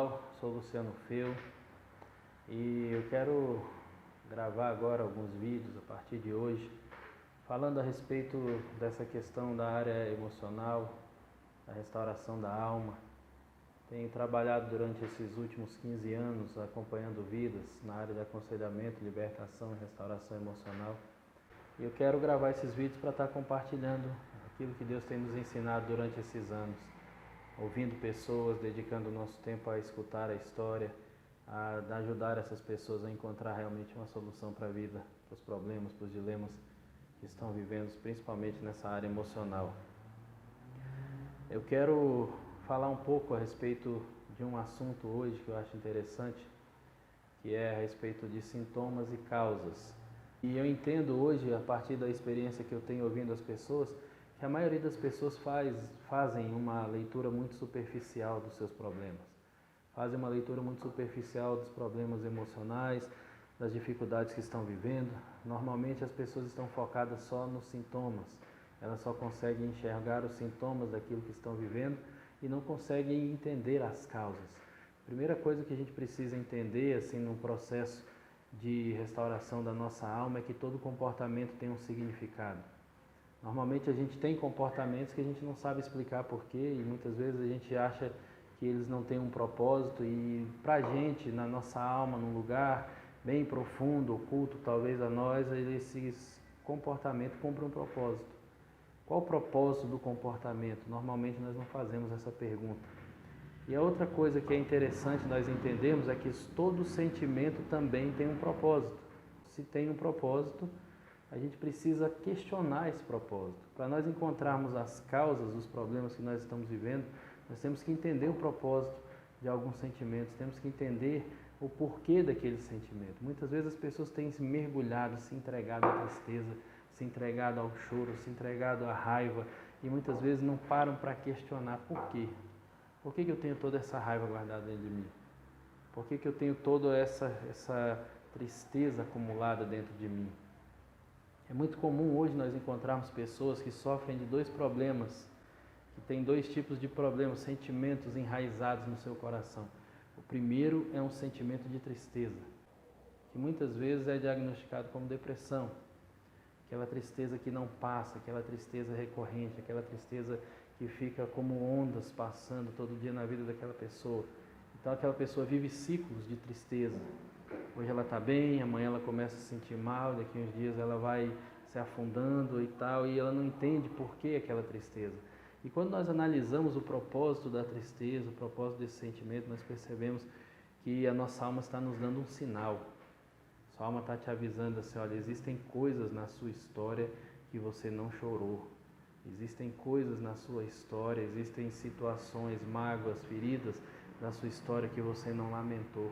pessoal, sou Luciano Feu e eu quero gravar agora alguns vídeos a partir de hoje falando a respeito dessa questão da área emocional, da restauração da alma. Tenho trabalhado durante esses últimos 15 anos acompanhando vidas na área de aconselhamento, libertação e restauração emocional. E eu quero gravar esses vídeos para estar compartilhando aquilo que Deus tem nos ensinado durante esses anos. Ouvindo pessoas, dedicando o nosso tempo a escutar a história, a ajudar essas pessoas a encontrar realmente uma solução para a vida, para os problemas, para os dilemas que estão vivendo, principalmente nessa área emocional. Eu quero falar um pouco a respeito de um assunto hoje que eu acho interessante, que é a respeito de sintomas e causas. E eu entendo hoje, a partir da experiência que eu tenho ouvindo as pessoas, que a maioria das pessoas fazem uma leitura muito superficial dos seus problemas. Fazem uma leitura muito superficial dos problemas emocionais, das dificuldades que estão vivendo. Normalmente as pessoas estão focadas só nos sintomas. Elas só conseguem enxergar os sintomas daquilo que estão vivendo e não conseguem entender as causas. A primeira coisa que a gente precisa entender, assim, num processo de restauração da nossa alma, é que todo comportamento tem um significado. Normalmente a gente tem comportamentos que a gente não sabe explicar porquê e muitas vezes a gente acha que eles não têm um propósito e pra gente, na nossa alma, num lugar bem profundo, oculto talvez a nós, esses comportamentos cumprem um propósito. Qual o propósito do comportamento? Normalmente nós não fazemos essa pergunta. E a outra coisa que é interessante nós entendermos é que todo sentimento também tem um propósito. Se tem um propósito, a gente precisa questionar esse propósito. Para nós encontrarmos as causas dos problemas que nós estamos vivendo, nós temos que entender o propósito de alguns sentimentos, temos que entender o porquê daquele sentimento. Muitas vezes as pessoas têm se mergulhado, se entregado à tristeza, se entregado ao choro, se entregado à raiva e muitas vezes não param para questionar por quê. Por que eu tenho toda essa raiva guardada dentro de mim? Por que eu tenho toda essa tristeza acumulada dentro de mim? É muito comum hoje nós encontrarmos pessoas que sofrem de dois problemas, que têm dois tipos de problemas, sentimentos enraizados no seu coração. O primeiro é um sentimento de tristeza, que muitas vezes é diagnosticado como depressão. Aquela tristeza que não passa, aquela tristeza recorrente, aquela tristeza que fica como ondas passando todo dia na vida daquela pessoa. Então aquela pessoa vive ciclos de tristeza. Hoje ela está bem, amanhã ela começa a se sentir mal, daqui a uns dias ela vai se afundando e tal, e ela não entende por que aquela tristeza. E quando nós analisamos o propósito da tristeza, o propósito desse sentimento, nós percebemos que a nossa alma está nos dando um sinal. Sua alma está te avisando assim, olha, existem coisas na sua história que você não chorou. Existem coisas na sua história, existem situações, mágoas, feridas na sua história que você não lamentou.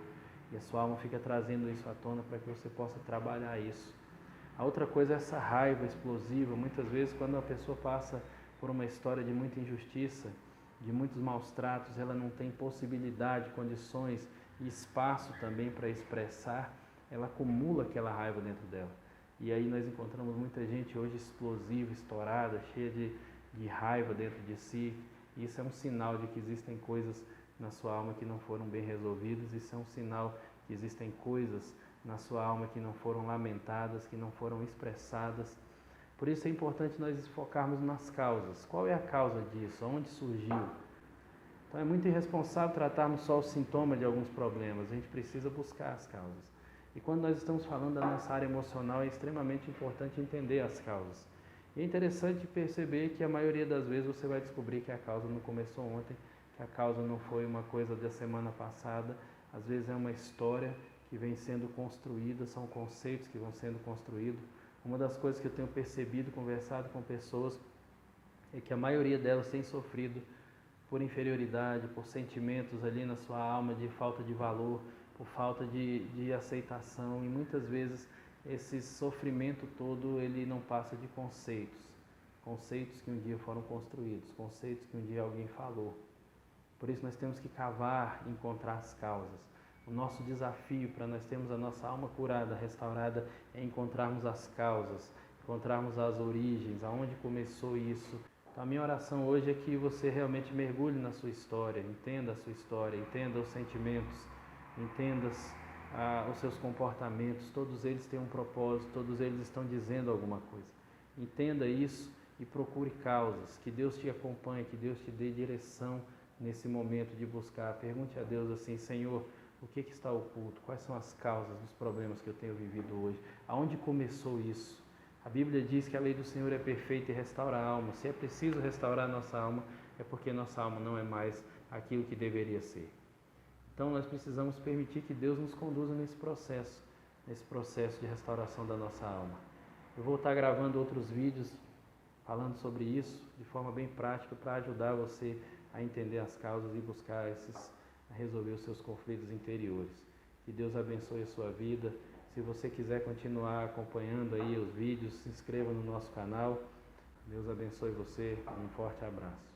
E a sua alma fica trazendo isso à tona para que você possa trabalhar isso. A outra coisa é essa raiva explosiva. Muitas vezes quando a pessoa passa por uma história de muita injustiça, de muitos maus tratos, ela não tem possibilidade, condições e espaço também para expressar, ela acumula aquela raiva dentro dela. E aí nós encontramos muita gente hoje explosiva, estourada, cheia de raiva dentro de si. E isso é um sinal de que existem coisas na sua alma que não foram bem resolvidas. Isso é um sinal que existem coisas na sua alma que não foram lamentadas, que não foram expressadas. Por isso é importante nós focarmos nas causas. Qual é a causa disso? Onde surgiu? Então é muito irresponsável tratarmos só o sintoma de alguns problemas. A gente precisa buscar as causas. E quando nós estamos falando da nossa área emocional, é extremamente importante entender as causas. E é interessante perceber que a maioria das vezes você vai descobrir que a causa não começou ontem, que a causa não foi uma coisa da semana passada. Às vezes é uma história que vem sendo construída, são conceitos que vão sendo construídos. Uma das coisas que eu tenho percebido, conversado com pessoas, é que a maioria delas tem sofrido por inferioridade, por sentimentos ali na sua alma de falta de valor, por falta de aceitação, e muitas vezes esse sofrimento todo ele não passa de conceitos que um dia foram construídos, conceitos que um dia alguém falou. Por isso nós temos que cavar e encontrar as causas. O nosso desafio para nós termos a nossa alma curada, restaurada, é encontrarmos as causas, encontrarmos as origens, aonde começou isso. Então, a minha oração hoje é que você realmente mergulhe na sua história, entenda a sua história, entenda os sentimentos, entenda os seus comportamentos, todos eles têm um propósito, todos eles estão dizendo alguma coisa. Entenda isso e procure causas, que Deus te acompanhe, que Deus te dê direção nesse momento de buscar. Pergunte a Deus assim: Senhor, o que está oculto? Quais são as causas dos problemas que eu tenho vivido hoje? Aonde começou isso? A Bíblia diz que a lei do Senhor é perfeita e restaura a alma. Se é preciso restaurar a nossa alma, é porque nossa alma não é mais aquilo que deveria ser. Então nós precisamos permitir que Deus nos conduza nesse processo de restauração da nossa alma. Eu vou estar gravando outros vídeos falando sobre isso de forma bem prática para ajudar você a entender as causas e buscar a resolver os seus conflitos interiores. Que Deus abençoe a sua vida. Se você quiser continuar acompanhando aí os vídeos, se inscreva no nosso canal. Deus abençoe você. Um forte abraço.